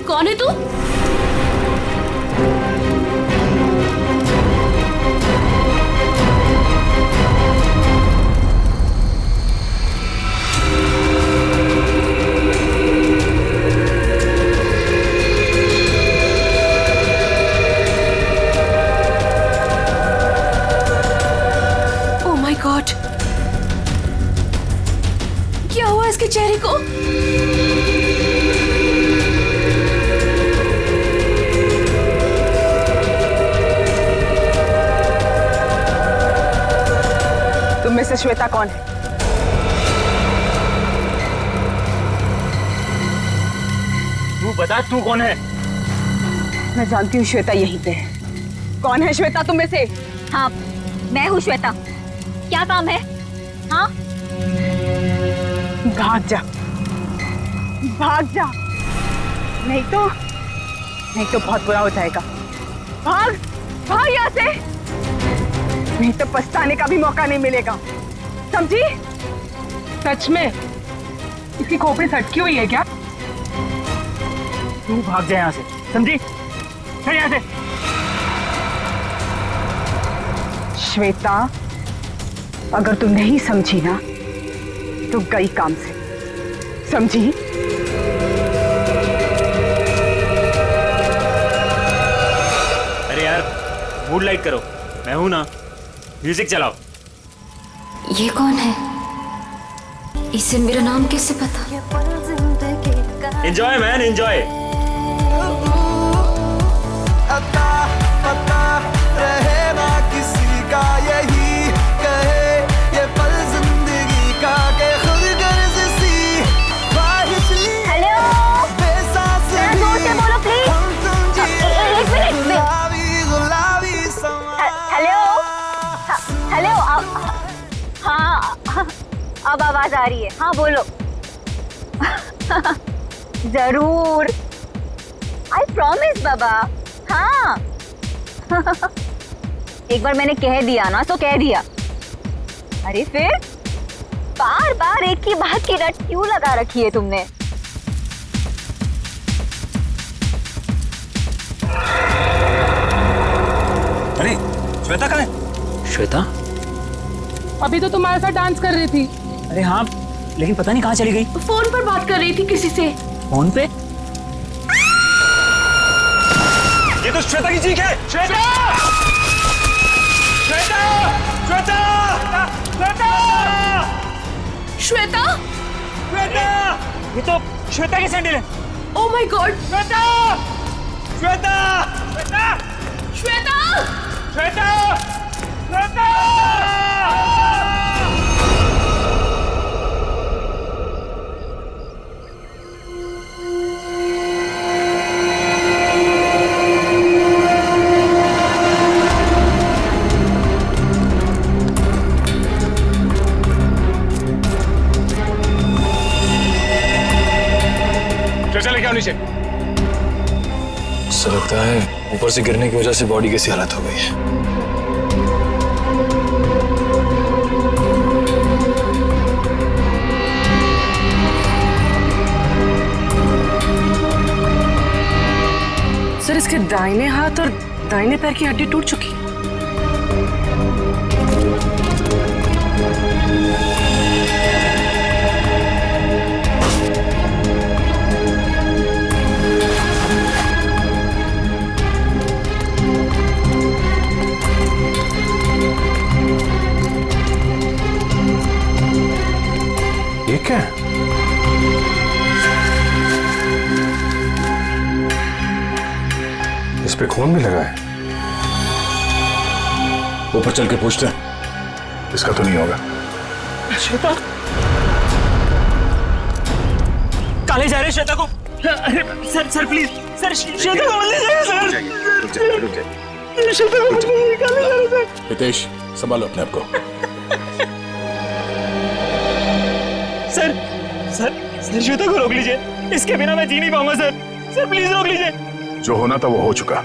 कौन है तू? ओह माय गॉड, क्या हुआ इसके चेहरे को? तुम में से श्वेता कौन है? तू बता, तू कौन है? मैं जानती हूँ श्वेता यहीं पे है। कौन है श्वेता तुम में से? हाँ, मैं हूँ श्वेता। क्या काम है? हाँ, भाग जा, भाग जा, नहीं तो बहुत बुरा हो जाएगा। भाग, भाग यहाँ से, नहीं तो पछताने का भी मौका नहीं मिलेगा, समझी? सच में इसकी खोपड़ी सटकी हुई है क्या? तू भाग जा यहाँ से, समझी? चल यहाँ से। श्वेता, अगर तू नहीं समझी ना तो गई काम से, समझी? अरे यार, मूड लाइट करो, मैं हूं ना। म्यूजिक चलाओ। ये कौन है? इसे मेरा नाम कैसे पता? Enjoy man, enjoy. पता रहे ना किसी का, यही कहे ये पल जिंदगी का के खुद गर्ज सी ख्वाहिश ली। हेलो, बेसास जरा जोर से बोलो प्लीज। हम तुम जी एक मिनट। गुलाबी गुलाबी समा। हेलो, हेलो, हाँ, अब आवाज आ रही है। हाँ बोलो। जरूर, आई प्रॉमिस बाबा। हाँ। एक बार मैंने कह दिया ना तो कह दिया। अरे फिर बार बार एक ही बात की रट क्यों लगा रखी है तुमने? अरे श्वेता कहाँ है? श्वेता? अभी तो तुम्हारे साथ डांस कर रही थी। अरे हाँ, लेकिन पता नहीं कहाँ चली गई। फोन पर बात कर रही थी किसी से। फोन पे? ये तो श्वेता की चीख है। श्वेता! श्वेता! श्वेता! श्वेता! श्वेता? श्वेता! ये तो श्वेता की सैंडल है। Oh my God. Shweta! Shweta! Shweta! Shweta! Shweta! Shweta! लेके आओ नीचे। ऐसा लगता है ऊपर से गिरने की वजह से बॉडी कैसी हालत हो गई है। सर, इसके दाहिने हाथ और दाहिने पैर की हड्डी टूट चुकी है। ये क्या है? इस पे खून भी लगा है। ऊपर चल के पूछते हैं। इसका तो नहीं होगा। श्वेता काले जा रहे श्वेता को। अरे सर प्लीज सर, श्वेता को मत ले जाइए सर। रुक जाइए। श्वेता को मत ले जाइए, काले जा रहे सर। हितेश, संभालो अपने आप को। सर सर सर, श्वेता को रोक लीजिए, इसके बिना मैं जी नहीं पाऊंगा सर। सर प्लीज रोक लीजिए। जो होना था वो हो चुका।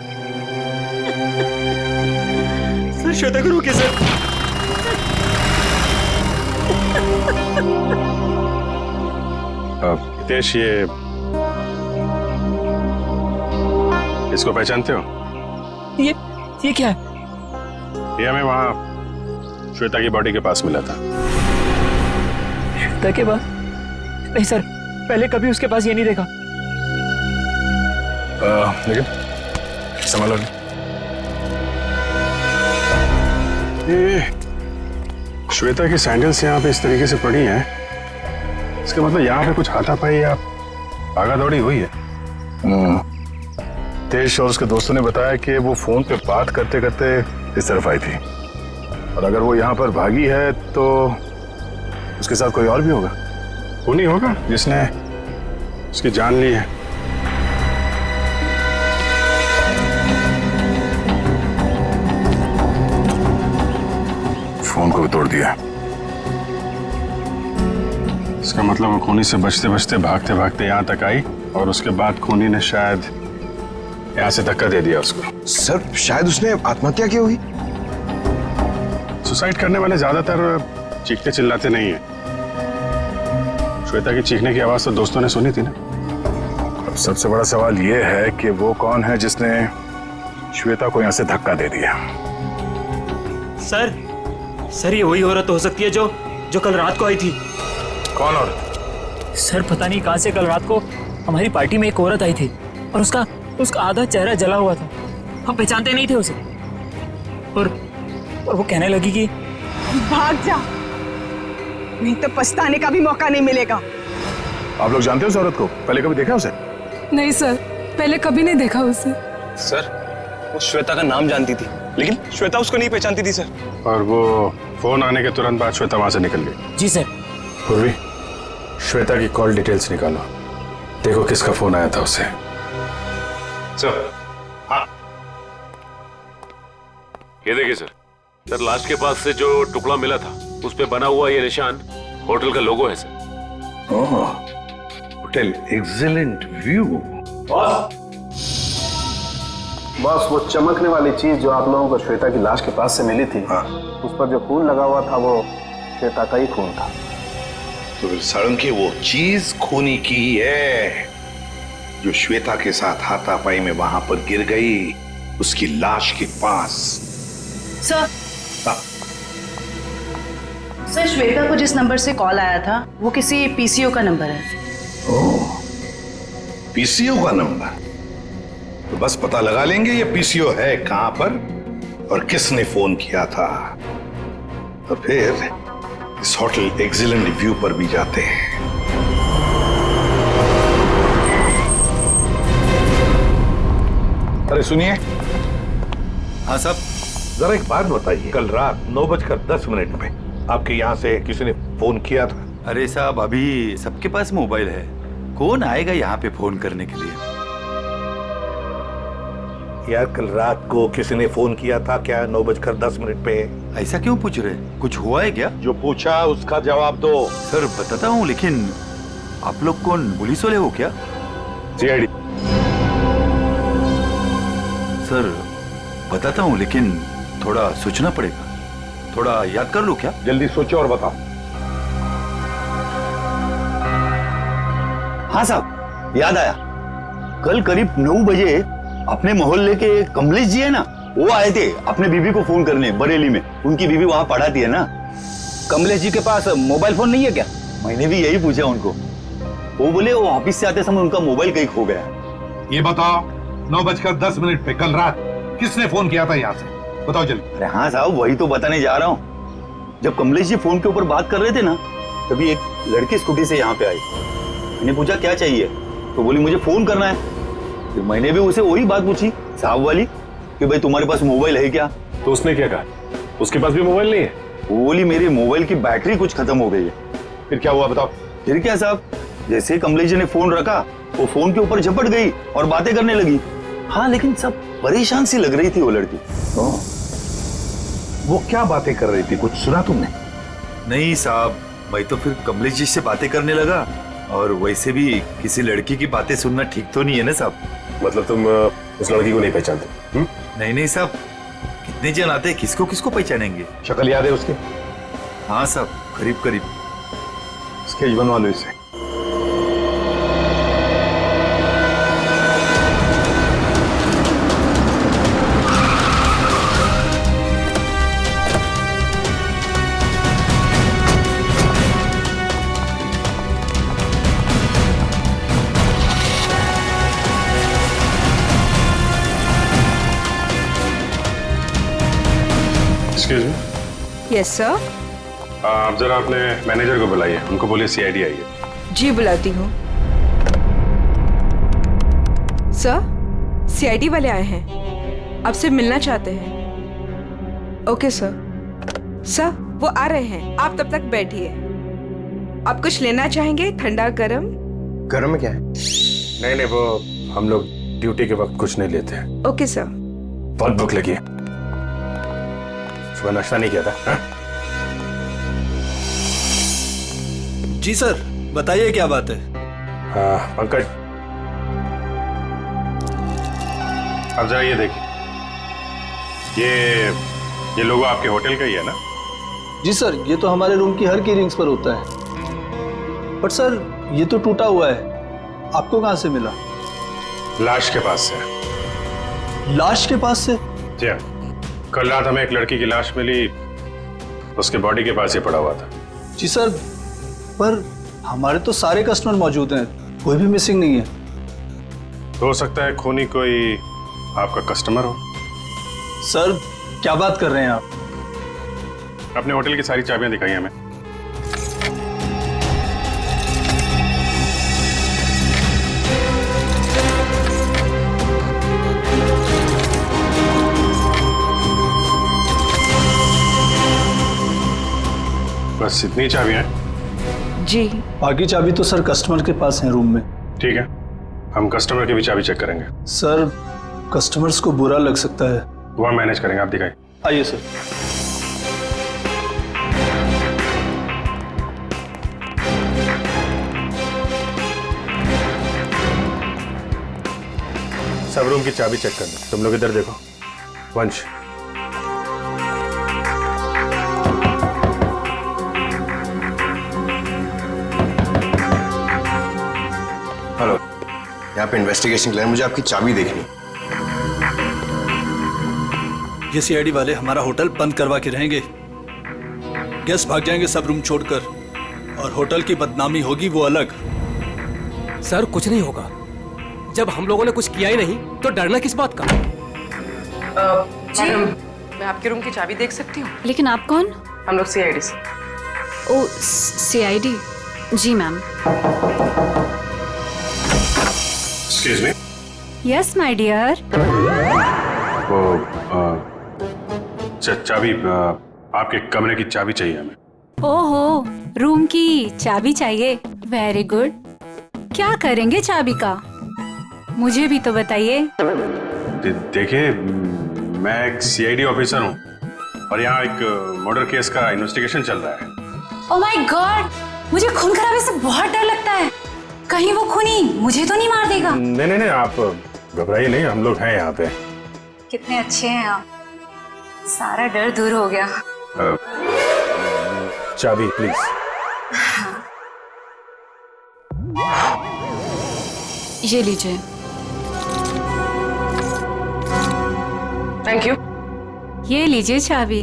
सर श्वेता को रोकिए सर। हितेश, ये इसको पहचानते हो? ये क्या है? ये हमें वहां श्वेता की बॉडी के पास मिला था। श्वेता के पास? नहीं सर, पहले कभी उसके पास ये नहीं देखा। लेकिन संभालो। ये श्वेता की सैंडल्स यहाँ पे इस तरीके से पड़ी हैं, इसका मतलब यहाँ पे कुछ हाथापाई या भागा दौड़ी हुई है। तेज और उसके दोस्तों ने बताया कि वो फोन पे बात करते करते इस तरफ आई थी, और अगर वो यहाँ पर भागी है तो उसके साथ कोई और भी होगा। वो नहीं होगा जिसने उसकी जान ली है। फोन को भी तोड़ दिया। इसका मतलब वो खूनी से बचते बचते भागते भागते यहाँ तक आई, और उसके बाद खूनी ने शायद यहाँ से धक्का दे दिया उसको। सर शायद उसने आत्महत्या की होगी। सुसाइड करने वाले ज्यादातर चीखते चिल्लाते नहीं है। श्वेता की चीखने की आवाज तो दोस्तों ने सुनी थी ना। अब सबसे बड़ा सवाल ये है कि वो कौन है जिसने श्वेता को यहाँ से धक्का दे दिया। सर ये वही औरत हो सकती है जो कल रात को आई थी। कौन औरत? सर पता नहीं कहां से कल रात को हमारी पार्टी में एक औरत आई थी, और उसका आधा चेहरा जला हुआ था। हम पहचानते नहीं थे उसे, और वो कहने लगी कि भाग जा, नहीं तो पछताने का भी मौका नहीं मिलेगा। आप लोग जानते हो उस औरत को? पहले कभी देखा उसे? नहीं सर, पहले कभी नहीं देखा उसे। सर वो श्वेता का नाम जानती थी, लेकिन श्वेता उसको नहीं पहचानती थी सर। और वो फोन आने के तुरंत बाद श्वेता वहां से निकल गई। जी सर। पूर्वी, श्वेता की कॉल डिटेल्स निकालो, देखो किसका फोन आया था उसे। सर हाँ, ये देखिए सर, लास्ट के पास से जो टुकड़ा मिला था उस पे बना हुआ ये निशान होटल का लोगो है सर। ओह, होटल एक्सीलेंट व्यू। बॉस, वो चमकने वाली चीज जो आप लोगों को श्वेता की लाश के पास से मिली थी, हाँ। उस पर जो खून लगा हुआ था वो श्वेता का ही खून था। तो फिर सारंगी वो चीज खूनी की है जो श्वेता के साथ हाथापाई में वहां पर गिर गई, उसकी लाश के पास। सर, सर श्वेता को जिस नंबर से कॉल आया था वो किसी पीसीओ का नंबर है। ओह, पीसीओ का नंबर? तो बस पता लगा लेंगे ये पीसीओ है कहां पर और किसने फोन किया था। तो फिर इस होटल एक्सीलेंट व्यू पर भी जाते हैं। अरे सुनिए। हाँ साहब। जरा एक बात बताइए, कल रात 9:10 पे आपके यहाँ से किसी ने फोन किया था? अरे साहब, अभी सबके पास मोबाइल है, कौन आएगा यहाँ पे फोन करने के लिए? यार कल रात को किसी ने फोन किया था क्या 9:10 पे? ऐसा क्यों पूछ रहे? कुछ हुआ है क्या? जो पूछा उसका जवाब दो। सर बताता हूँ, लेकिन आप लोग कौन, पुलिस वाले हो क्या? सीआईडी। सर बताता हूँ, लेकिन थोड़ा सोचना पड़ेगा, थोड़ा याद कर लो क्या? जल्दी सोचो और बताओ। हाँ साहब, याद आया। कल करीब 9 बजे अपने मोहल्ले के कमलेश जी है ना, वो आए थे अपने बीबी को फोन करने बरेली में। उनकी बीबी वहां पढ़ाती है ना। कमलेश जी के पास मोबाइल फोन नहीं है क्या? मैंने भी यही पूछा उनको। वो बोले वो ऑफिस से आते समय उनका मोबाइल कहीं खो गया। ये बताओ 9:10 पे कल रात किसने फोन किया था यहाँ से? बताओ जल्दी। अरे हाँ साहब, वही तो बताने जा रहा हूँ। जब कमलेश जी फोन के ऊपर बात कर रहे थे ना, तभी एक लड़की स्कूटी से यहाँ पे आई। मैंने पूछा क्या चाहिए, तो बोली मुझे फोन करना है। फिर मैंने भी उसे वही बात पूछी साहब वाली कि भाई तुम्हारे पास मोबाइल है क्या? तो उसने क्या कहा? उसके पास भी मोबाइल नहीं है? वो बोली मेरे मोबाइल की बैटरी कुछ खत्म हो गई है। फिर क्या हुआ बताओ? फिर क्या साहब, जैसे कमलेश जी ने फोन रखा, वो फोन के ऊपर झपट गई और बातें करने लगी। हाँ, लेकिन सब परेशान सी लग रही थी वो लड़की। वो क्या बातें कर रही थी, कुछ सुना तुमने? नहीं साहब, मैं तो फिर कमलेश जी से बातें करने लगा, और वैसे भी किसी लड़की की बातें सुनना ठीक तो नहीं है ना साहब। मतलब तुम उस लड़की को नहीं पहचानते? नहीं साहब, कितने जन आते, किसको किसको पहचानेंगे? शक्ल याद है उसकी? हाँ साहब, करीब करीब। स्केच बनवा लो इससे। Excuse me. Yes sir. आप जरा अपने मैनेजर को बुलाइए, उनको बोलिए सीआईडी आई है। जी बुलाती हूँ। सर, सीआईडी वाले आए हैं, आपसे मिलना चाहते हैं। Okay sir. सर, वो आ रहे हैं, आप तब तक बैठिए। आप कुछ लेना चाहेंगे? ठंडा गरम? गरम में क्या है? नहीं, वो हम लोग ड्यूटी के वक्त कुछ नहीं लेते हैं। Okay sir. बहुत भूख लगी है, सुबह नाश्ता नहीं किया था। हा? जी सर, बताइए क्या बात है? पंकज, अब जरा ये देखिए, ये लोगो आपके होटल का ही है ना? जी सर, ये तो हमारे रूम की हर की रिंग्स पर होता है। बट सर, ये तो टूटा हुआ है, आपको कहां से मिला? लाश के पास से। लाश के पास से? जी हाँ, कल रात हमें एक लड़की की लाश मिली, उसके बॉडी के पास ही पड़ा हुआ था। जी सर, पर हमारे तो सारे कस्टमर मौजूद हैं, कोई भी मिसिंग नहीं है। हो सकता है खूनी कोई आपका कस्टमर हो। सर, क्या बात कर रहे हैं आप? अपने होटल की सारी चाबियां दिखाई हमें। बस इतनी चाबियां हैं? जी। बाकी चाबी तो सर कस्टमर के पास है रूम में। ठीक है, हम कस्टमर की भी चाबी चेक करेंगे। सर, कस्टमर्स को बुरा लग सकता है। वो हम मैनेज करेंगे, आप दिखाइए। आइए सर। सब रूम की चाबी चेक कर दो। तुम लोग इधर देखो। वंश, हेलो, यहाँ पे इन्वेस्टिगेशन के लिए मुझे आपकी चाबी देखनी। ये सीआईडी वाले हमारा होटल बंद करवा के रहेंगे, गेस्ट भाग जाएंगे सब रूम छोड़कर, और होटल की बदनामी होगी वो अलग। सर, कुछ नहीं होगा, जब हम लोगों ने कुछ किया ही नहीं तो डरना किस बात का? मैडम, मैं आपके रूम की चाबी देख सकती हूँ? लेकिन आप कौन? हम लोग सीआईडी से। Oh, CID? जी ma'am. Excuse me. Yes my dear. वो चाबी, आपके कमरे की चाबी चाहिए हमें। ओहो, रूम की चाबी चाहिए? Very good. क्या करेंगे चाबी का, मुझे भी तो बताइए। देखिए, मैं एक सीआईडी ऑफिसर हूँ और यहाँ एक मर्डर केस का इन्वेस्टिगेशन चल रहा है। ओह माय गॉड, मुझे खून खराबे से बहुत डर लगता है। कहीं वो खूनी मुझे तो नहीं मार देगा? नहीं, आप घबराइए नहीं, हम लोग हैं यहाँ पे। कितने अच्छे हैं आप, सारा डर दूर हो गया। चाबी प्लीज। ये लीजिए। Thank you. ये लीजिए चाबी।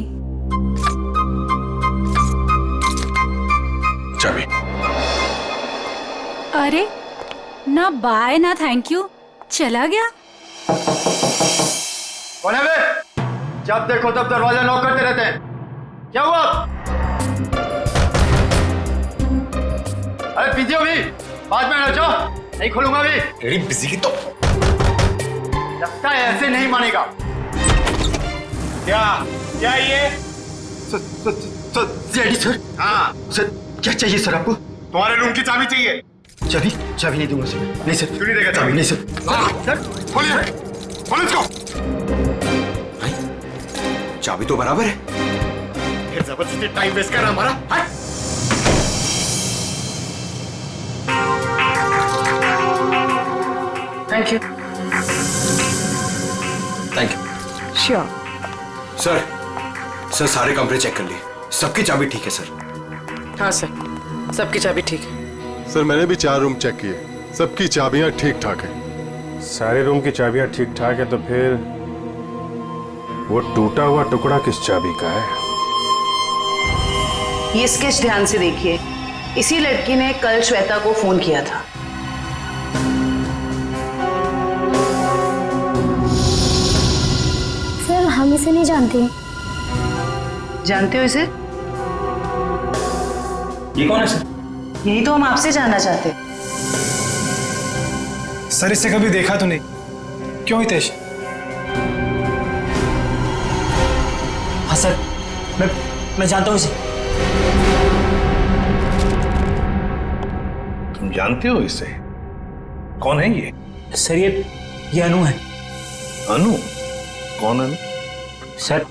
चाबी। अरे, ना बाय ना थैंक यू, चला गया। कौन है बे? जब देखो तब दरवाजा नॉक करते रहते हैं, क्या हुआ? अरे बिजी हो भी, बाद में आ जाओ, नहीं खोलूंगा भी। तेरी बिजी की तो लगता है ऐसे नहीं मानेगा। क्या ये? CID sir. हाँ सर, क्या चाहिए सर आपको? तुम्हारे रूम की चाबी चाहिए। चाबी नहीं दूंगा सर। नहीं सर, क्यों नहीं देगा चाबी? नहीं सर। सर खोलिए, खोलो इसको। चाबी तो बराबर है, फिर जबरदस्ती टाइम वेस्ट कर रहा हमारा। Thank you. Thank you. Sure. Sir, सारे कमरे चेक कर लिए, सबकी चाबी ठीक है सर। हाँ सर, सबकी चाबी ठीक है। सर, मैंने भी 4 रूम चेक किए, सबकी चाबियां ठीक ठाक हैं। सारे रूम की चाबियां ठीक ठाक है, तो फिर वो टूटा हुआ टुकड़ा किस चाबी का है? ये स्केच ध्यान से देखिए, इसी लड़की ने कल श्वेता को फोन किया था। सर, हम इसे नहीं जानते। जानते हो इसे? ये कौन है सर? यही तो हम आपसे जानना चाहते। सर इससे कभी देखा तो नहीं, क्यों हितेश? हाँ सर, मैं जानता हूँ इसे। तुम जानते हो इसे? कौन है ये? सर ये अनु है। अनु? कौन अनु? सर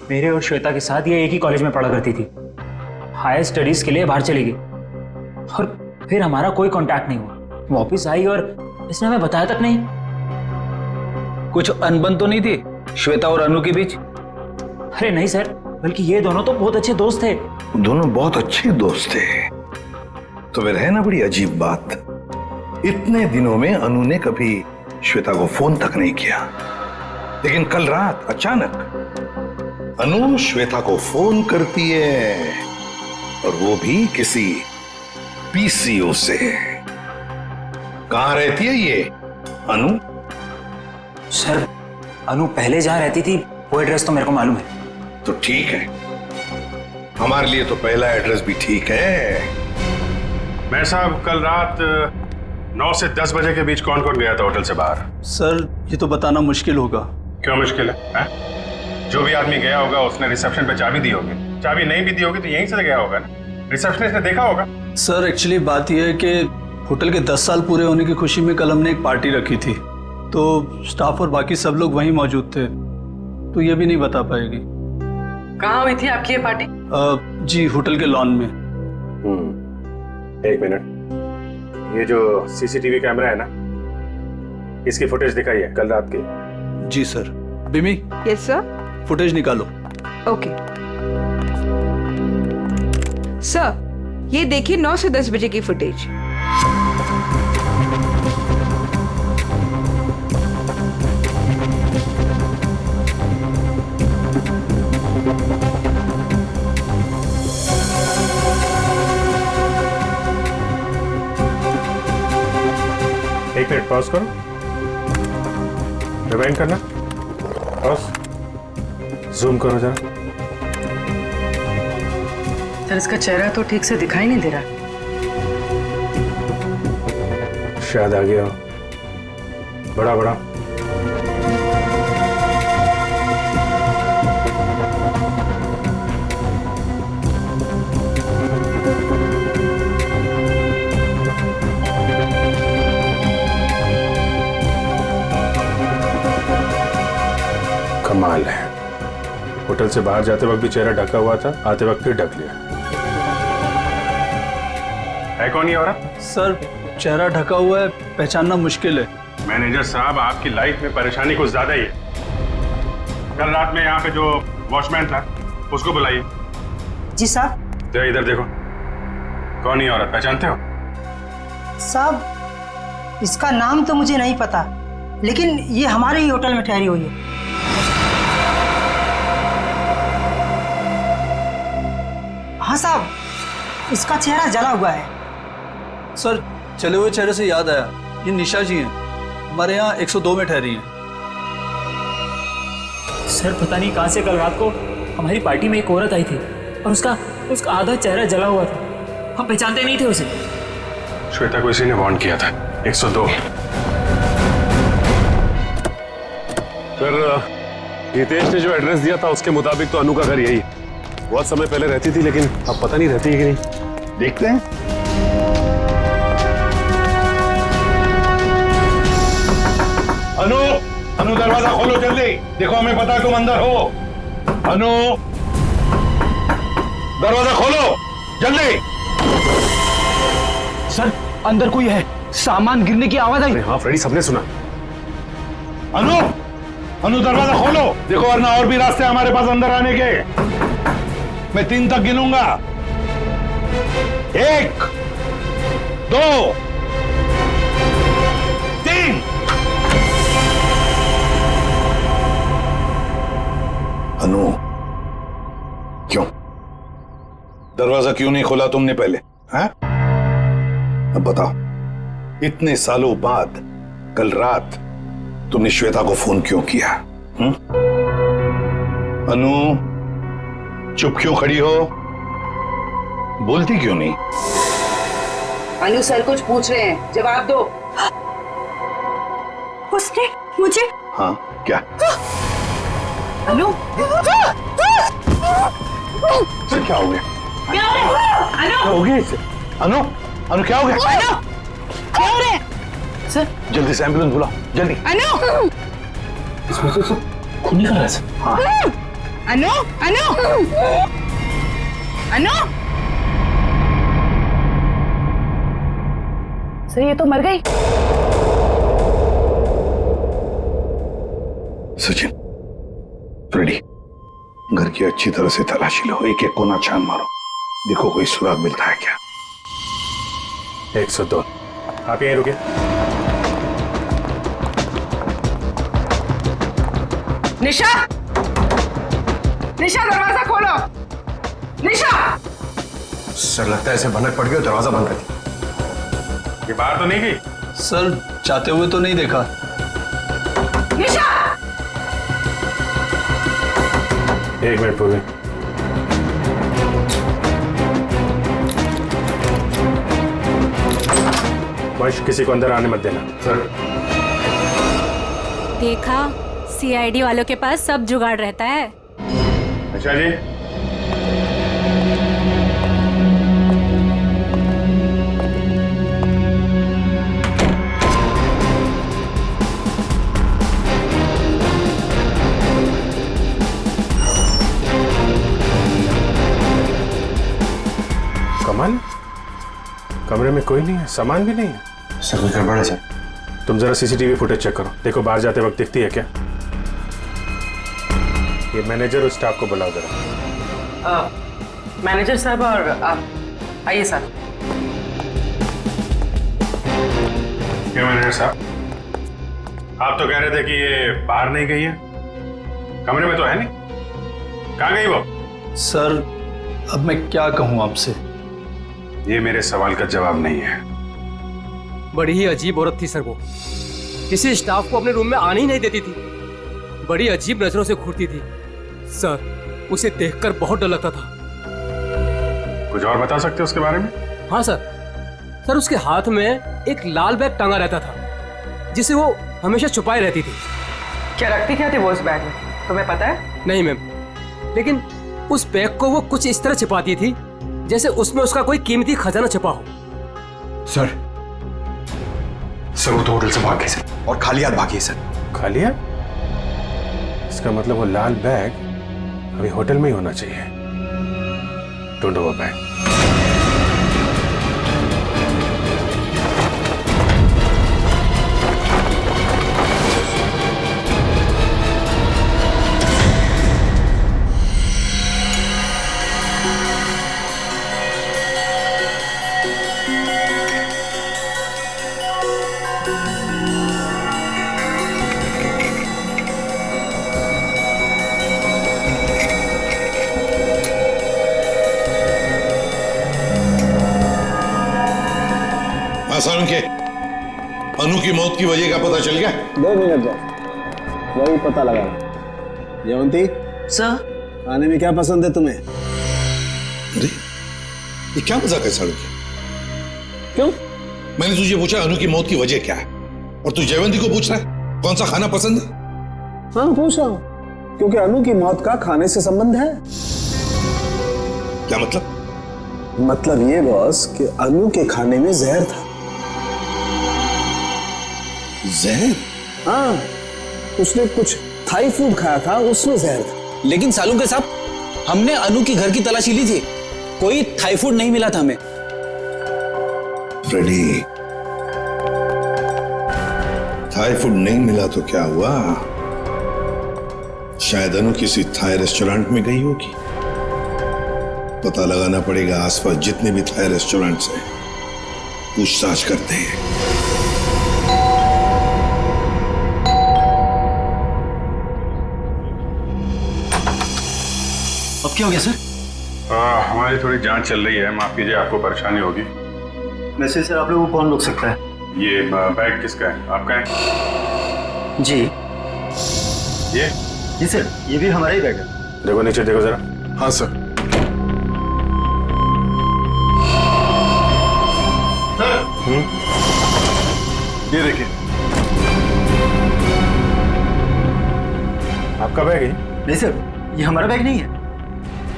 मेरे और श्वेता के साथ ये एक ही कॉलेज में पढ़ा करती थी। हायर स्टडीज के लिए बाहर चली गई और फिर हमारा कोई कांटेक्ट नहीं हुआ। वापस आई और इसने हमें बताया तक नहीं। कुछ अनबन तो नहीं थी श्वेता और अनु के बीच? अरे नहीं सर, बल्कि ये दोनों तो बहुत अच्छे दोस्त थे। दोनों बहुत अच्छे दोस्त थे तो फिर है ना बड़ी अजीब बात, इतने दिनों में अनु ने कभी श्वेता को फोन तक नहीं किया, लेकिन कल रात अचानक अनु श्वेता को फोन करती है और वो भी किसी पीसीओ से। कहां रहती है ये अनु? सर अनु पहले जहां रहती थी वो एड्रेस तो मेरे को मालूम है। तो ठीक है, हमारे लिए तो पहला एड्रेस भी ठीक है। मैं साहब कल रात 9 से 10 बजे के बीच कौन कौन गया था होटल से बाहर? सर ये तो बताना मुश्किल होगा। क्यों मुश्किल है? जो भी आदमी गया होगा उसने रिसेप्शन पे चाबी दी होगी। चाबी नहीं भी दी होगी तो यहीं से गया होगा ना, रिसेप्शनिस्ट ने देखा होगा। सर एक्चुअली बात यह है कि होटल के 10 साल पूरे होने की खुशी में कल हमने एक पार्टी रखी थी, तो स्टाफ और बाकी सब लोग वहीं मौजूद थे, तो ये भी नहीं बता पाएगी। कहाँ हुई थी आपकी ये पार्टी? जी होटल के लॉन में। एक मिनट, ये जो सीसीटीवी कैमरा है ना, इसकी फुटेज दिखाइए कल रात की। जी सर। बिमी? Yes sir. फुटेज निकालो। ओके सर, ये देखिए 9 से 10 बजे की फुटेज। एक मिनट पॉज करो, रिवाइंड करना, पॉज, जूम करो जरा। सर इसका चेहरा तो ठीक से दिखाई नहीं दे रहा। शायद आ गया हो, बड़ा बड़ा। कमाल है, होटल से बाहर जाते वक्त भी चेहरा ढका हुआ था, आते वक्त फिर ढक लिया। है कौन ये औरत? सर चेहरा ढका हुआ है, पहचानना मुश्किल है। मैनेजर साहब, आपकी लाइफ में परेशानी कुछ ज्यादा ही है। कल रात में यहाँ पे जो वॉचमैन था उसको बुलाइए। जी साहब। तो इधर देखो, कौन ये औरत, पहचानते हो? साहब इसका नाम तो मुझे नहीं पता, लेकिन ये हमारे ही होटल में ठहरी हुई है। हाँ साहब, इसका चेहरा जला हुआ है। सर चले हुए चेहरे से याद आया, ये निशा जी हैं, हमारे यहाँ 102 में ठहरी हैं। सर पता नहीं कहां से कल रात को हमारी पार्टी में एक औरत आई थी और उसका आधा चेहरा जला हुआ था। हम पहचानते नहीं थे उसे। श्वेता को इसी ने वार्न किया था। 102। सर हितेश ने जो एड्रेस दिया था उसके मुताबिक तो अनु का घर यही है। बहुत समय पहले रहती थी, लेकिन अब पता नहीं रहती है कि नहीं। देखते हैं। अनु, अनु दरवाजा खोलो जल्दी, देखो हमें पता है तुम अंदर हो। अनु दरवाजा खोलो जल्दी। सर अंदर कोई है, सामान गिरने की आवाज आई। हाँ फ्रेडी, सबने सुना। अनु, अनु दरवाजा खोलो, देखो वरना और भी रास्ते हमारे पास अंदर आने के। मैं 3 तक गिनूंगा। 1 2 3। अनु क्यों दरवाजा क्यों नहीं खोला तुमने पहले? हैं? अब बताओ, इतने सालों बाद कल रात तुमने श्वेता को फोन क्यों किया? अनु चुप क्यों खड़ी हो? बोलती क्यों नहीं? अनु सर कुछ पूछ रहे हैं, जवाब दो। उसने मुझे। हाँ क्या? अनु सर क्या हो गया? क्या हो गया इसे? अनु अनु क्या हो गया? अनु क्या हो रहा है? सर जल्दी से एम्बुलेंस बुलाओ जल्दी। अनु इसमें तो सब खून निकल रहा है सर। हाँ अनु अनु अनु सर ये तो मर गई। सचिन, फ्रेडी, घर की अच्छी तरह से तलाशी लो, एक एक कोना छान मारो, देखो कोई सुराग मिलता है क्या। 102। आप यहीं रुके। निशा, निशा दरवाजा खोलो। निशा। सर लगता है इसे भनक पड़ गई, दरवाजा बंद कर दिया। ये बाहर तो नहीं गई? सर जाते हुए तो नहीं देखा। निशा। 1 मिनट पूरे। वंश, किसी को अंदर आने मत देना। सर। देखा, सीआईडी वालों के पास सब जुगाड़ रहता है। अच्छा जी। कमल, कमरे में कोई नहीं है, सामान भी नहीं है। सर कोई गड़बड़ है सर। तुम जरा सीसीटीवी फुटेज चेक करो, देखो बाहर जाते वक्त दिखती है क्या। ये मैनेजर और स्टाफ को बुलाओ जरा। मैनेजर साहब और आप आइए सर। क्या मैनेजर साहब, आप तो कह रहे थे कि ये बाहर नहीं गई है, कमरे में तो है नहीं, कहाँ गई वो? सर अब मैं क्या कहूँ आपसे? ये मेरे सवाल का जवाब नहीं है। बड़ी ही अजीब औरत थी सर वो, किसी स्टाफ को अपने रूम में आने ही नहीं देती थी, बड़ी अजीब नजरों से घूरती थी सर, उसे देखकर बहुत डर लगता था। कुछ और बता सकते हो उसके बारे में? हाँ सर उसके हाथ में एक लाल बैग टांगा रहता था जिसे वो हमेशा छुपाए रहती थी। क्या रखती क्या थी वो उस बैग में, तुम्हें पता है? नहीं मैम, लेकिन उस बैग को वो कुछ इस तरह छिपाती थी जैसे उसमें उसका कोई कीमती खजाना छिपा हो। सर वो तो होटल से भाग गई सर, और खाली हाथ भागी है सर। खाली हाथ? इसका मतलब वो लाल बैग अभी होटल में ही होना चाहिए। ढूंढो वो बैग। आसान के अनु की मौत की वजह का पता चल गया? 2 मिनट बस, वही पता लगा। जयवंती सर, खाने में क्या पसंद है तुम्हें? अरे ये क्या मजाक है साड़ू के? क्यों? मैंने तुझे पूछा अनु की मौत की वजह क्या है, और तू जयवंती को पूछ रहा है कौन सा खाना पसंद है? हाँ पूछ रहा हूं, क्योंकि अनु की मौत का खाने से संबंध है। क्या मतलब? मतलब ये बॉस कि अनु के खाने में जहर था। जहर? हाँ, उसने कुछ थाई फूड खाया था, उसमें जहर था। लेकिन सालुंके साहब, हमने अनु की घर की तलाशी ली थी, कोई थाई फूड नहीं मिला था हमें। फ्रेडी, थाई फूड नहीं मिला तो क्या हुआ? शायद अनु किसी थाई रेस्टोरेंट में गई होगी। पता लगाना पड़ेगा, आसपास जितने भी थाई रेस्टोरेंट्स हैं पूछताछ करते हैं। अब क्या हो गया सर? हमारी थोड़ी जांच चल रही है, माफ कीजिए आपको परेशानी होगी। वैसे सर आप लोगों को कौन रोक सकता है? ये बैग किसका है? आपका है? जी ये? जी सर, ये भी हमारा ही बैग है। देखो नीचे देखो जरा। हाँ सर। ये देखिए। आपका बैग है? नहीं सर, ये हमारा बैग नहीं है।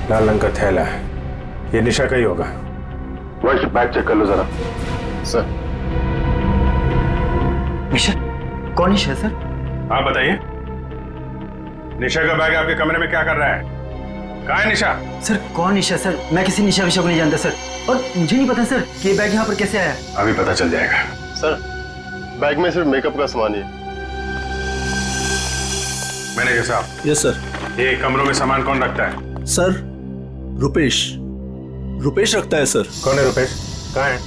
लाल रंग का थैला है, ये निशा का ही होगा। वंश बैग चेक कर लो जरा। सर। निशा? कौन निशा सर? आप बताइए, निशा का बैग आपके कमरे में क्या कर रहा है? कहाँ है निशा? सर कौन निशा सर? मैं किसी निशा विशा को नहीं जानता सर, और मुझे नहीं पता सर कि ये बैग यहाँ पर कैसे आया। अभी पता चल जाएगा। सर बैग में सिर्फ मेकअप का सामान ही है। मैनेजर साहब। Yes sir. ये कमरों में सामान कौन रखता है? सर रुपेश, रुपेश रखता है सर। कौन है रुपेश? कहाँ है?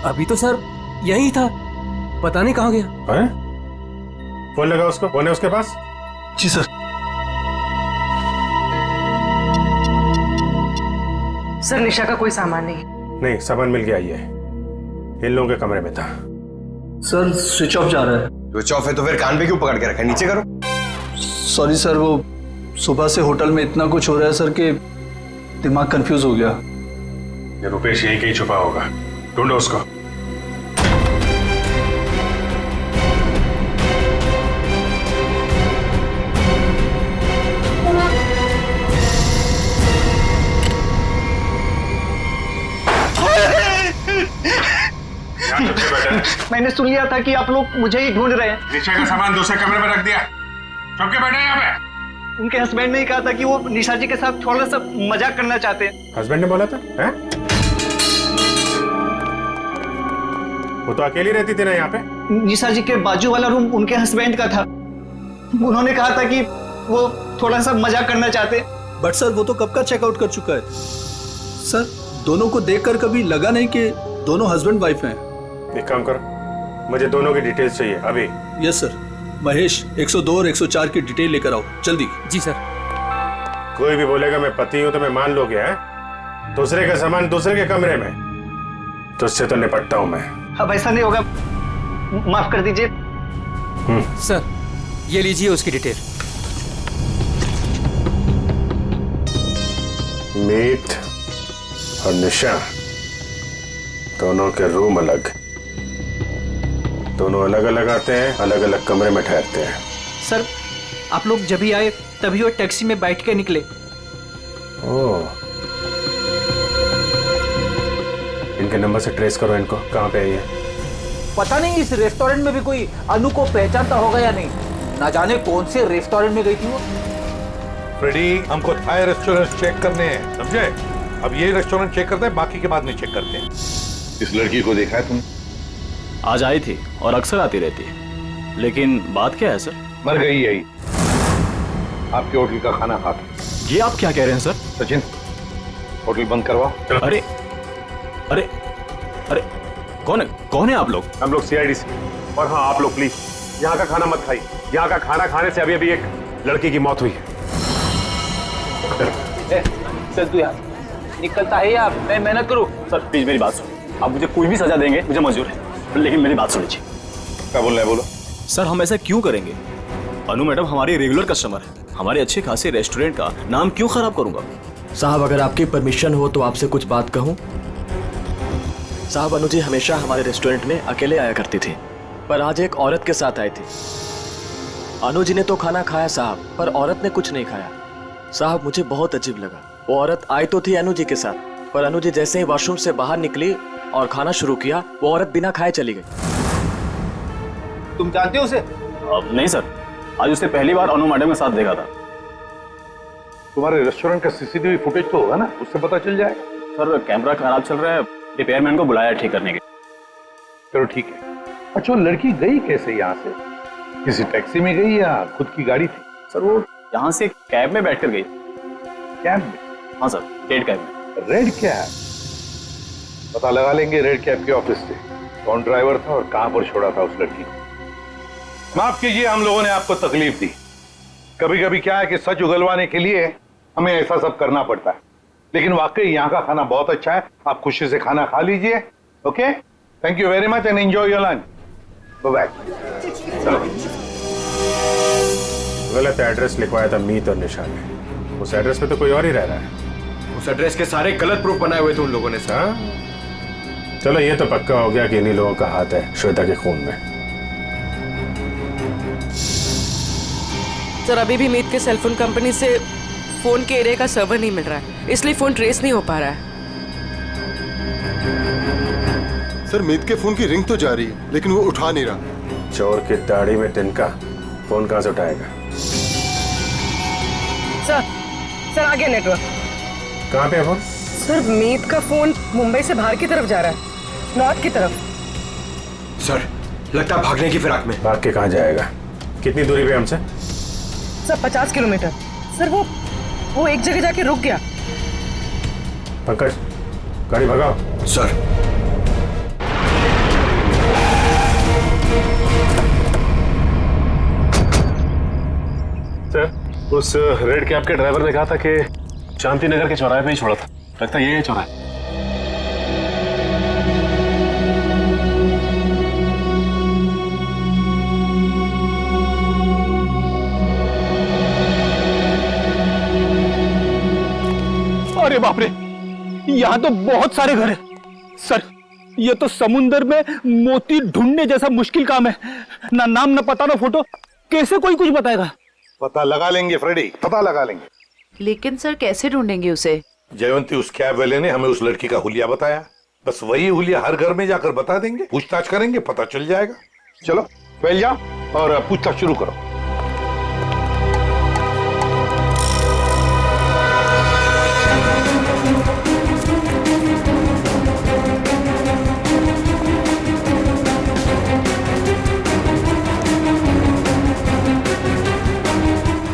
अभी तो सर यही था, पता नहीं कहाँ गया। है? फोन लगा उसको, फोन है उसके पास? जी सर। सर निशा का कोई सामान नहीं। नहीं, सामान मिल गया, ये इन लोगों के कमरे में था। सर स्विच ऑफ जा रहा है। स्विच ऑफ है तो फिर कान पे क्यों पकड़ के रखा है? नीचे करो। सॉरी सर, वो सुबह से होटल में इतना कुछ हो रहा है सर कि दिमाग कंफ्यूज हो गया। ये रुपेश यहीं कहीं छुपा होगा, ढूंढो उसको। मैंने सुन लिया था कि आप लोग मुझे ही ढूंढ रहे हैं। निशा का सामान दूसरे कमरे में रख दिया, चुप के बैठे यहाँ पे। उनके हस्बैंड ने ही कहा था कि वो निशा जी के साथ थोड़ा सा मजाक करना चाहते हैं। हस्बैंड ने बोला था? हैं? वो तो अकेली रहती थी ना यहाँ पे। निशा जी के बाजू वाला रूम उनके हस्बैंड का था, उन्होंने कहा था कि वो थोड़ा सा मजाक करना चाहते। बट सर वो तो कब का चेकआउट कर चुका है सर। दोनों को देखकर कभी लगा नहीं कि दोनों हस्बैंड वाइफ हैं। एक काम करो, मुझे दोनों की डिटेल्स चाहिए अभी। Yes sir. महेश 102 और 104 की डिटेल लेकर आओ जल्दी। जी सर। कोई भी बोलेगा मैं पति हूं तो मैं मान लोगे? है दूसरे का सामान दूसरे के कमरे में, तो उससे तो निपटता हूं मैं। अब ऐसा नहीं होगा, माफ कर दीजिए। सर ये लीजिए उसकी डिटेल। मीत और निशा दोनों के रूम अलग, दोनों अलग अलग आते हैं, अलग अलग कमरे में ठहरते हैं। सर आप लोग जब भी आए तभी वो टैक्सी में बैठ के निकले। ओह, इनके नंबर से ट्रेस करो इनको, कहाँ पे है ये? पता नहीं इस रेस्टोरेंट में भी कोई अनु को पहचानता होगा या नहीं, ना जाने कौन से रेस्टोरेंट में गई थी वो। फ्रेडी, हमको थाई रेस्टोरेंट चेक करने हैं, समझे? अब ये रेस्टोरेंट चेक करते हैं, बाकी के बाद नहीं चेक करते हैं। इस लड़की को देखा है तुमने? आज आई थी और अक्सर आती रहती है, लेकिन बात क्या है सर? मर गई यही आपके होटल का खाना खा के। ये आप क्या कह रहे हैं सर? सचिन, होटल बंद करवाओ। अरे अरे अरे कौन है आप लोग? हम लोग CID से। और हाँ, आप लोग प्लीज यहाँ का खाना मत खाइए, यहाँ का खाना खाने से अभी अभी एक लड़की की मौत हुई है। सर तू यार निकलता है या मैं मेहनत करूं? सर प्लीज मेरी बात सुनो, आप मुझे कोई भी सजा देंगे, मुझे मंजूर है, लेकिन मेरी बात सुनिए। क्या बोल रहे हैं? बोलो। सर हम ऐसा क्यों करेंगे? अनु मैडम हमारी रेगुलर कस्टमर है, हमारे अच्छे खासे रेस्टोरेंट का नाम क्यों खराब करूंगा? साहब अगर आपकी परमिशन हो तो आपसे कुछ बात कहूं। साहब अनु जी हमेशा हमारे रेस्टोरेंट में अकेले आया करती थी, पर आज एक औरत के साथ आई थी। अनु जी ने तो खाना खाया साहब, पर औरत ने कुछ नहीं खाया। साहब मुझे बहुत अजीब लगा, वो औरत आई तो थी अनु जी के साथ, पर अनु जी जैसे ही वॉशरूम से बाहर निकली और खाना शुरू किया, वो औरत बिना खाए चली गई। तुम जानते हो उसे? नहीं सर, आज उसने पहली बार अनु मैडम के साथ देखा था। तुम्हारे रेस्टोरेंट का CCTV फुटेज तो होगा ना, उससे पता चल जाएगा। सर कैमरा खराब चल रहा है, रिपेयरमैन को बुलाया ठीक करने के। चलो ठीक है। अच्छा वो लड़की गई कैसे यहाँ से? किसी टैक्सी में गई या खुद की गाड़ी थी? सर वो यहाँ से कैब में बैठकर गई। कैब में? हाँ सर, रेड कैब में। Red cab? पता लगा लेंगे रेड कैब के ऑफिस से कौन ड्राइवर था और कहां पर छोड़ा था उस लड़की को। माफ कीजिए, हम लोगों ने आपको तकलीफ दी। कभी कभी क्या है कि सच उगलवाने के लिए हमें ऐसा सब करना पड़ता है, लेकिन वाकई यहाँ का खाना बहुत अच्छा है। आप खुशी से खाना खा लीजिए। Okay, thank you very much and enjoy your lunch. Bye bye. गलत एड्रेस लिखवाया था मीत और निशा ने, उस एड्रेस पे तो कोई और ही रह रहा है। उस एड्रेस के सारे गलत प्रूफ बनाए हुए थे उन लोगों ने सर। चलो ये तो पक्का हो गया कि इन्हीं लोगों का हाथ है श्वेता के खून में। सर अभी भी मीत के सेलफोन कंपनी से फोन के एरिया का सर्वर नहीं मिल रहा है, इसलिए फोन ट्रेस नहीं हो पा रहा है। सर मीत के फोन की रिंग तो जा रही है लेकिन वो उठा नहीं रहा। चोर की दाढ़ी में तिनका, फोन कहां से उठाएगा? सर आ गया नेटवर्क। कहां पे है फोन? सर मीत का फोन मुंबई से बाहर की तरफ जा रहा है, नॉर्थ की तरफ। सर लगता है भागने की फिराक में। भाग के कहां जाएगा? कितनी दूरी पे हमसे? Sir 50 kilometre. सर वो एक जगह जाके रुक गया। पंकज गाड़ी भगाओ। सर सर उस रेड कैब के ड्राइवर ने कहा था कि शांति नगर के चौराहे पे ही छोड़ा था, लगता है ये चौराहा। अरे बाप रे, यहाँ तो बहुत सारे घर हैं। सर ये तो समुंदर में मोती ढूंढने जैसा मुश्किल काम है। ना नाम ना पता ना फोटो, कैसे कोई कुछ बताएगा? पता लगा लेंगे फ्रेडी, पता लगा लेंगे। लेकिन सर कैसे ढूंढेंगे उसे? जयवंती उस कैब वाले ने हमें उस लड़की का हुलिया बताया, बस वही हुलिया हर घर में जाकर बता देंगे, पूछताछ करेंगे, पता चल जाएगा। चलो पहले जाओ और पूछताछ शुरू करो।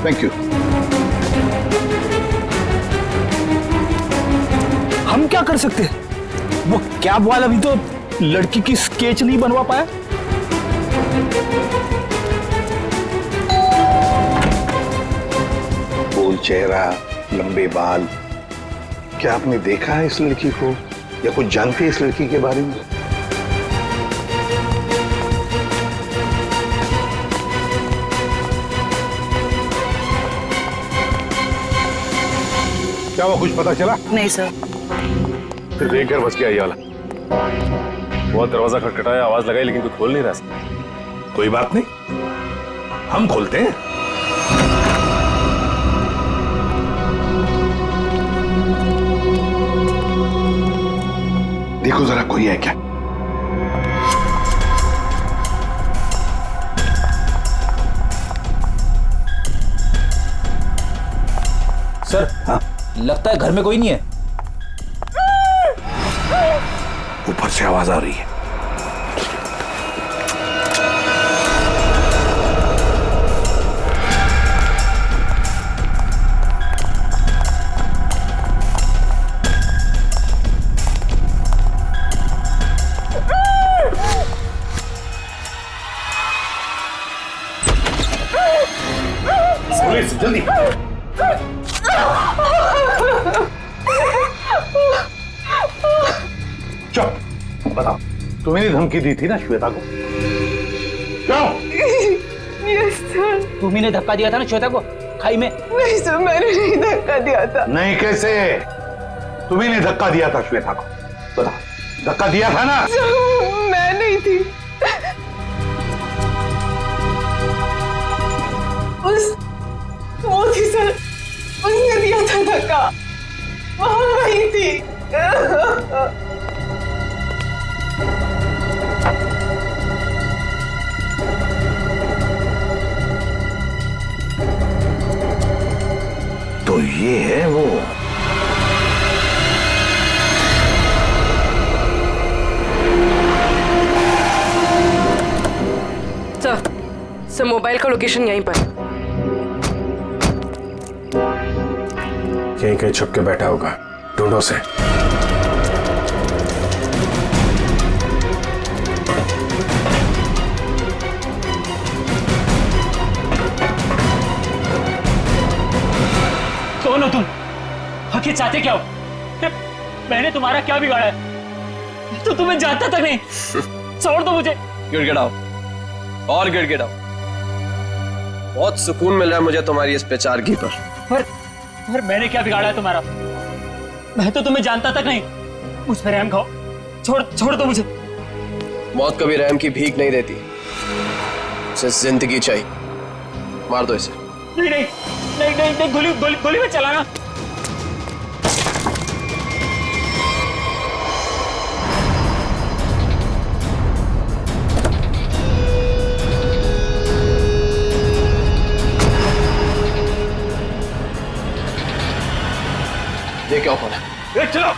Thank you. हम क्या कर सकते हैं? वो कैब वाला भी तो लड़की की स्केच नहीं बनवा पाया। गोल चेहरा, लंबे बाल, क्या आपने देखा है इस लड़की को या कुछ जानते हैं इस लड़की के बारे में? क्या वो कुछ पता चला? नहीं सर। फिर देख कर बच गया ये वाला। बहुत दरवाजा खटखटाया, आवाज लगाई, लेकिन कोई खोल नहीं रहा। कोई बात नहीं, हम खोलते हैं। देखो जरा कोई है क्या? सर हाँ? लगता है घर में कोई नहीं है। ऊपर से आवाज आ रही है। पुलिस जल्दी। चुप, बताओ तुम्हें धमकी दी थी ना श्वेता को? क्यों? Yes sir. तुम्ही ने धक्का दिया था ना श्वेता को खाई में? नहीं सर, मैंने नहीं धक्का दिया था। नहीं कैसे? तुम्ही ने धक्का दिया था श्वेता को, बताओ। धक्का दिया था ना? मैं नहीं थी। वो थी सर, उसने दिया था धक्का, वहां वही थी। तो ये है वो। सर मोबाइल का लोकेशन यहीं पर। कहीं कहीं छुप के बैठा होगा, ढूंढो से। कौन हो तुम? आखिर चाहते क्या हो? मैंने तुम्हारा क्या बिगाड़ा है? तो तुम्हें जानता तक नहीं। छोड़ दो मुझे। गिड़गिड़ाओ और गिड़गिड़ाओ। बहुत सुकून मिल रहा है मुझे तुम्हारी इस बेचारगी पर। पर मैंने क्या बिगाड़ा है तुम्हारा? मैं तो तुम्हें जानता तक नहीं। मुझ पर रहम खाओ, छोड़ दो मुझे। मौत कभी रहम की भीख नहीं देती, उसे जिंदगी चाहिए। मार दो इसे। नहीं नहीं नहीं नहीं, नहीं गोली गोली गोली में चलाना। ये क्या कौन है? चलो।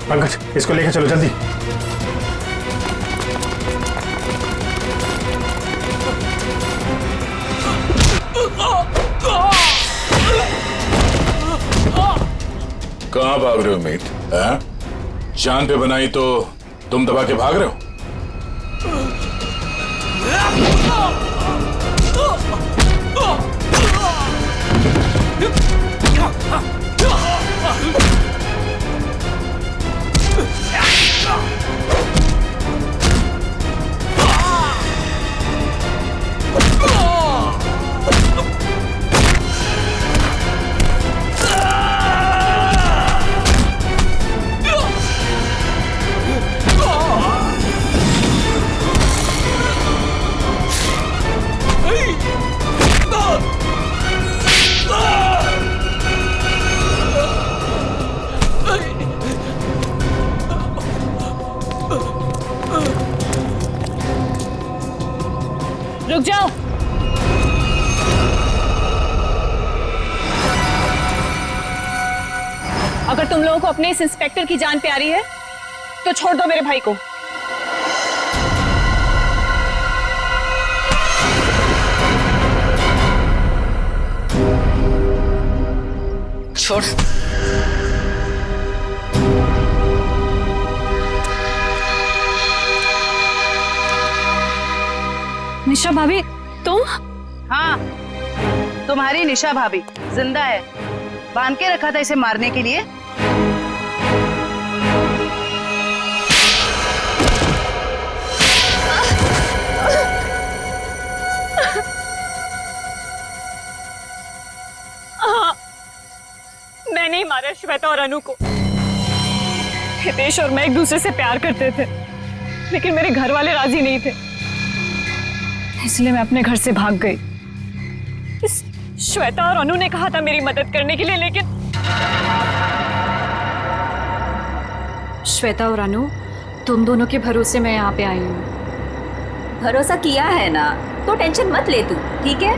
पंकज, इसको लेकर चलो जल्दी। कहाँ भाग रहे हो मीत? जान पे बनाई तो तुम दबा के भाग रहे हो? रुक जाओ। अगर तुम लोगों को अपने इस इंस्पेक्टर की जान प्यारी है तो छोड़ दो मेरे भाई को। छोड़। निशा भाभी तुम? हाँ, तुम्हारी निशा भाभी जिंदा है। बांध के रखा था इसे मारने के लिए। मैंने ही मारा श्वेता और अनु को। हितेश और मैं एक दूसरे से प्यार करते थे, लेकिन मेरे घर वाले राजी नहीं थे, इसलिए मैं अपने घर से भाग गई। इस श्वेता और अनु ने कहा था मेरी मदद करने के लिए, लेकिन श्वेता और अनु, तुम दोनों के भरोसे मैं यहाँ पे आई हूँ। भरोसा किया है ना, तो टेंशन मत ले तू, ठीक है?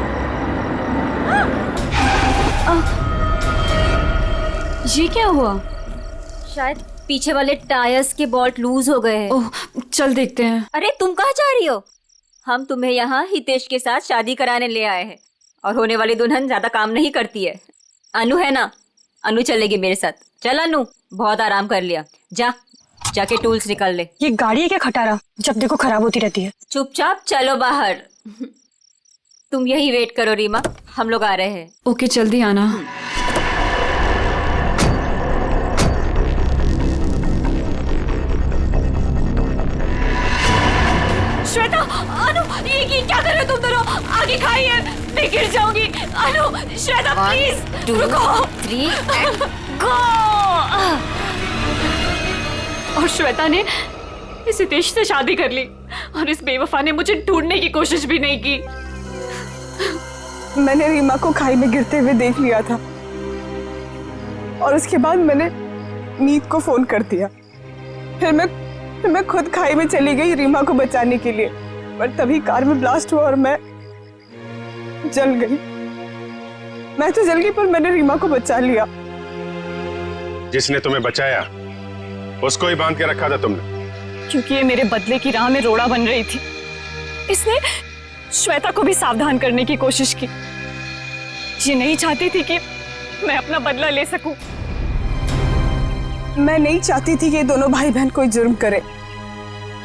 ये क्या हुआ? शायद पीछे वाले टायर्स के बोल्ट लूज हो गए हैं। ओह, चल देखते हैं। अरे तुम कहाँ जा रही हो? हम तुम्हें यहाँ हितेश के साथ शादी कराने ले आए हैं, और होने वाली दुल्हन ज्यादा काम नहीं करती है। अनु है ना, अनु चलेगी मेरे साथ। चल अनु, बहुत आराम कर लिया, जाके टूल्स निकाल ले। ये गाड़ी है क्या खटारा, जब देखो खराब होती रहती है। चुपचाप चलो बाहर। तुम यही वेट करो रीमा, हम लोग आ रहे हैं। ओके, जल्दी आना। श्वेता, अनु, ये क्या कर रहे हो तुम दोनों? आगे खाइए, मैं गिर जाऊंगी। अनु, श्वेता प्लीज रुको। 3 गो। और श्वेता ने इस हितेश से शादी कर ली, और इस बेवफा ने मुझे ढूंढने की कोशिश भी नहीं की। मैंने रीमा को खाई में गिरते हुए देख लिया था, और उसके बाद मैंने मीत को फोन कर दिया। फिर मैं खुद खाई में चली गई रीमा को बचाने के लिए, पर तभी कार में ब्लास्ट हुआ और मैं जल गई। मैं तो जल गई, पर मैंने रीमा को बचा लिया। जिसने तुम्हें बचाया उसको ही बांध के रखा था तुमने, क्योंकि ये मेरे बदले की राह में रोड़ा बन रही थी। इसने श्वेता को भी सावधान करने की कोशिश की। ये नहीं चाहती थी कि मैं अपना बदला ले सकूं। मैं नहीं चाहती थी कि ये दोनों भाई बहन कोई जुर्म करे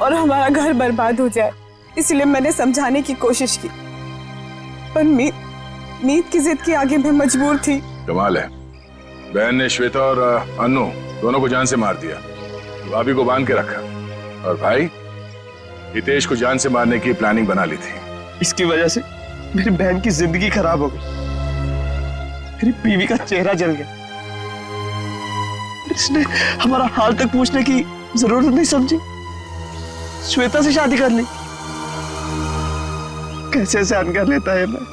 और हमारा घर बर्बाद हो जाए, इसलिए मैंने समझाने की कोशिश की, पर मीत की जिद के आगे मैं मजबूर थी। कमाल है, बहन ने श्वेता और अनु दोनों को जान से मार दिया, भाभी को बांध के रखा, और भाई हितेश को जान से मारने की प्लानिंग बना ली थी। इसकी वजह से मेरी बहन की जिंदगी खराब हो गई, मेरी बीवी का चेहरा जल गया। इसने हमारा हाल तक पूछने की जरूरत नहीं समझी, श्वेता से शादी कर ली। कैसे सहन कर लेता है मैं।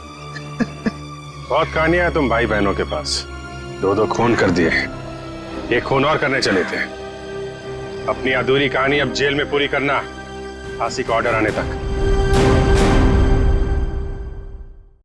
बहुत कहानियां हैं तुम भाई बहनों के पास, दो खून कर दिए, एक खून और करने चले थे। अपनी अधूरी कहानी अब जेल में पूरी करना, फांसी का ऑर्डर आने तक।